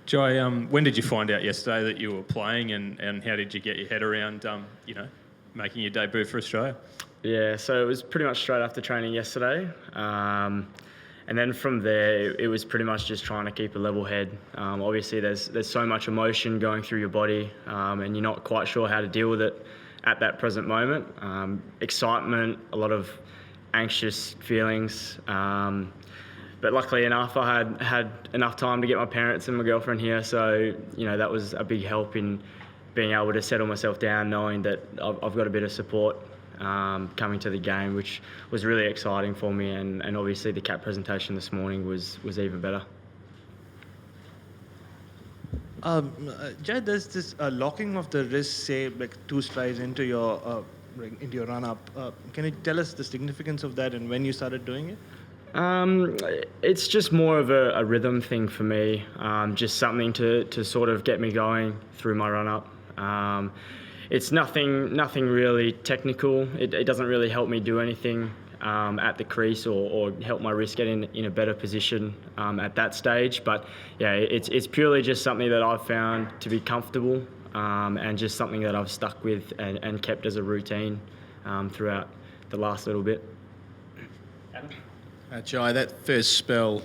Jhye, when did you find out yesterday that you were playing, and how did you get your head around, making your debut for Australia? Yeah, so it was pretty much straight after training yesterday. And then from there, it was pretty much just trying to keep a level head. Obviously, there's so much emotion going through your body, and you're not quite sure how to deal with it at that present moment. Excitement, a lot of anxious feelings. But luckily enough, I had enough time to get my parents and my girlfriend here. So, that was a big help in being able to settle myself down, knowing that I've got a bit of support coming to the game, which was really exciting for me. And obviously the cap presentation this morning was even better. Jhye, there's this locking of the wrist, say, like 2 strides into your run-up. Can you tell us the significance of that and when you started doing it? It's just more of a rhythm thing for me, just something to sort of get me going through my run-up. It's nothing really technical. It doesn't really help me do anything at the crease or help my wrist get in a better position at that stage. But yeah, it's purely just something that I've found to be comfortable and just something that I've stuck with and kept as a routine throughout the last little bit. Jhye, that first spell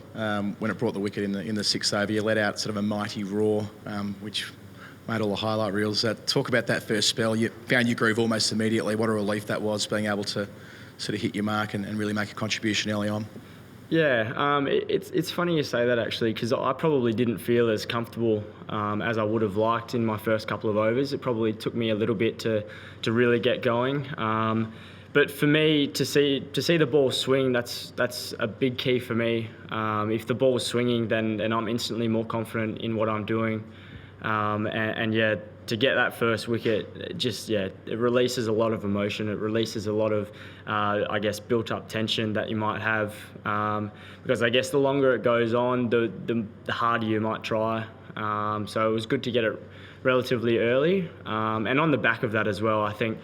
when it brought the wicket in the sixth over, you let out sort of a mighty roar, which made all the highlight reels. Talk about that first spell. You found your groove almost immediately. What a relief that was, being able to sort of hit your mark and really make a contribution early on. Yeah, it's funny you say that actually, because I probably didn't feel as comfortable as I would have liked in my first couple of overs. It probably took me a little bit to really get going. But for me, to see the ball swing, that's a big key for me. If the ball's swinging, then I'm instantly more confident in what I'm doing. And yeah, to get that first wicket, it releases a lot of emotion. It releases a lot of, built up tension that you might have. Because I guess the longer it goes on, the harder you might try. So it was good to get it relatively early. And on the back of that as well, I think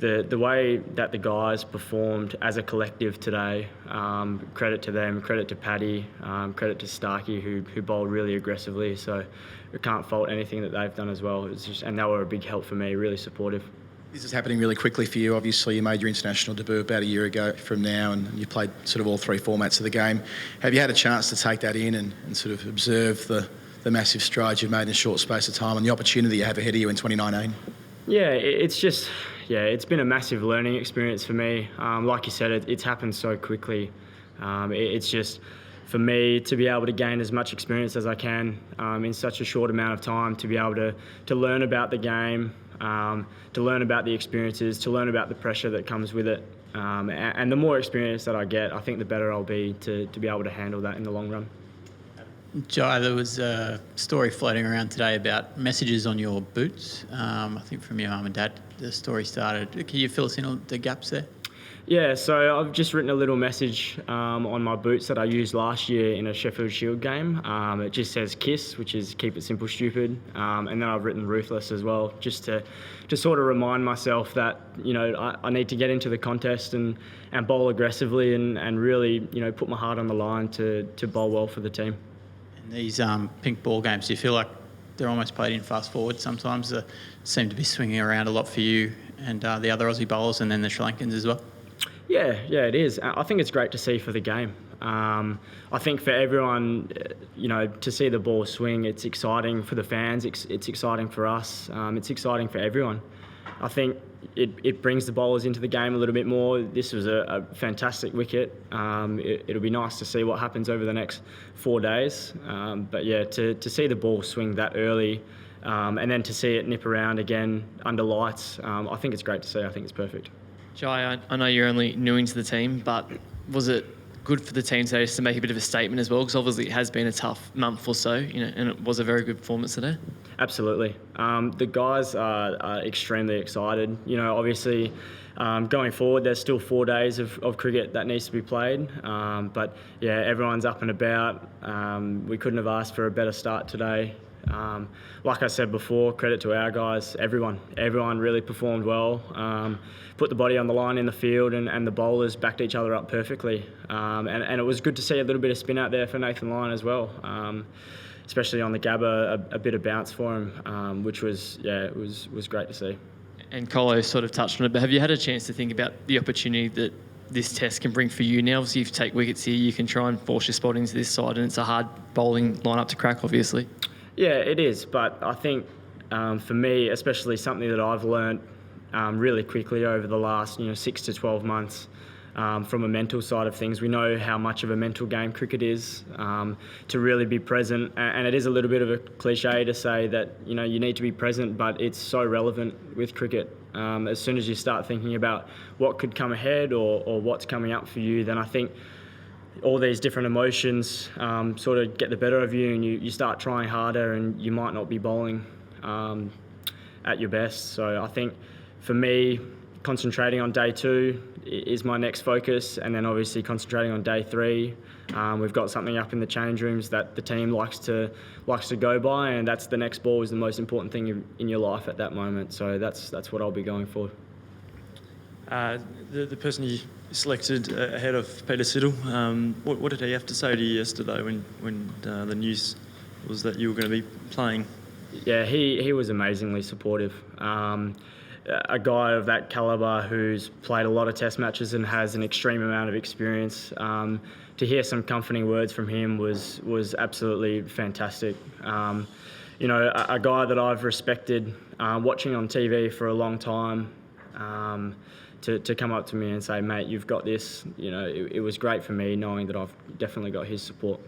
the way that the guys performed as a collective today, credit to them, credit to Paddy, credit to Starkey who bowled really aggressively. So we can't fault anything that they've done as well. And they were a big help for me, really supportive. This is happening really quickly for you. Obviously, you made your international debut about a year ago from now, and you played sort of all 3 formats of the game. Have you had a chance to take that in and sort of observe the massive strides you've made in a short space of time and the opportunity you have ahead of you in 2019? Yeah, it's been a massive learning experience for me. Like you said, it's happened so quickly. It's just, for me, to be able to gain as much experience as I can in such a short amount of time, to be able to learn about the game, to learn about the experiences, to learn about the pressure that comes with it. And the more experience that I get, I think the better I'll be to be able to handle that in the long run. Jhye, there was a story floating around today about messages on your boots. I think from your mum and dad, the story started. Can you fill us in on the gaps there? Yeah, so I've just written a little message on my boots that I used last year in a Sheffield Shield game. It just says KISS, which is keep it simple, stupid. And then I've written ruthless as well, just to sort of remind myself that, I need to get into the contest and bowl aggressively and really, put my heart on the line to bowl well for the team. And these pink ball games, do you feel like they're almost played in fast forward sometimes? They seem to be swinging around a lot for you and the other Aussie bowlers and then the Sri Lankans as well. Yeah, it is. I think it's great to see for the game. I think for everyone, to see the ball swing, it's exciting for the fans, it's exciting for us, it's exciting for everyone. I think it brings the bowlers into the game a little bit more. This was a fantastic wicket. It'll be nice to see what happens over the next 4 days. But yeah, to see the ball swing that early and then to see it nip around again under lights, I think it's great to see. I think it's perfect. Jhye, I know you're only new into the team, but was it good for the team today just to make a bit of a statement as well? Because obviously it has been a tough month or so, and it was a very good performance today. Absolutely. The guys are extremely excited. Obviously, going forward, there's still 4 days of cricket that needs to be played. But yeah, everyone's up and about. We couldn't have asked for a better start today. Like I said before, credit to our guys, everyone really performed well, put the body on the line in the field and the bowlers backed each other up perfectly. And it was good to see a little bit of spin out there for Nathan Lyon as well. especially on the Gabba, a bit of bounce for him, which was it was great to see. And Colo sort of touched on it, but have you had a chance to think about the opportunity that this test can bring for you now? Obviously, if you take wickets here, you can try and force your spot into this side, and it's a hard bowling lineup to crack, obviously. Yeah, it is, but I think for me, especially something that I've learned really quickly over the last 6 to 12 months, from a mental side of things, we know how much of a mental game cricket is, to really be present, and it is a little bit of a cliche to say that you need to be present, but it's so relevant with cricket. As soon as you start thinking about what could come ahead or what's coming up for you, then I think all these different emotions sort of get the better of you, and you start trying harder, and you might not be bowling at your best. So I think for me, concentrating on day 2 is my next focus, and then obviously concentrating on day 3. We've got something up in the change rooms that the team likes to go by, and that's the next ball is the most important thing in your life at that moment. So that's what I'll be going for. The person you selected ahead of Peter Siddle, what did he have to say to you yesterday when the news was that you were going to be playing? Yeah, he was amazingly supportive. A guy of that calibre who's played a lot of test matches and has an extreme amount of experience, to hear some comforting words from him was absolutely fantastic. A guy that I've respected watching on TV for a long time, to come up to me and say, mate, you've got this, it was great for me knowing that I've definitely got his support.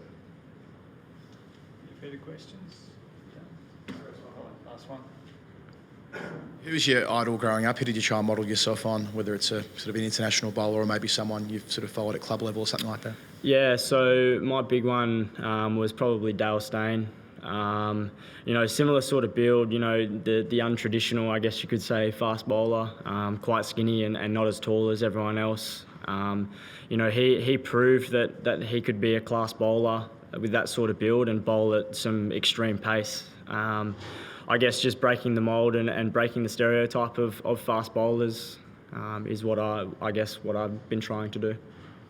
Any further questions? Last one. Who was your idol growing up? Who did you try and model yourself on, whether it's a sort of an international bowler or maybe someone you've sort of followed at club level or something like that? Yeah, so my big one was probably Dale Steyn. Similar sort of build, the untraditional, I guess you could say, fast bowler, quite skinny and not as tall as everyone else. He proved that he could be a class bowler with that sort of build and bowl at some extreme pace. I guess just breaking the mould and breaking the stereotype of fast bowlers is what I've been trying to do.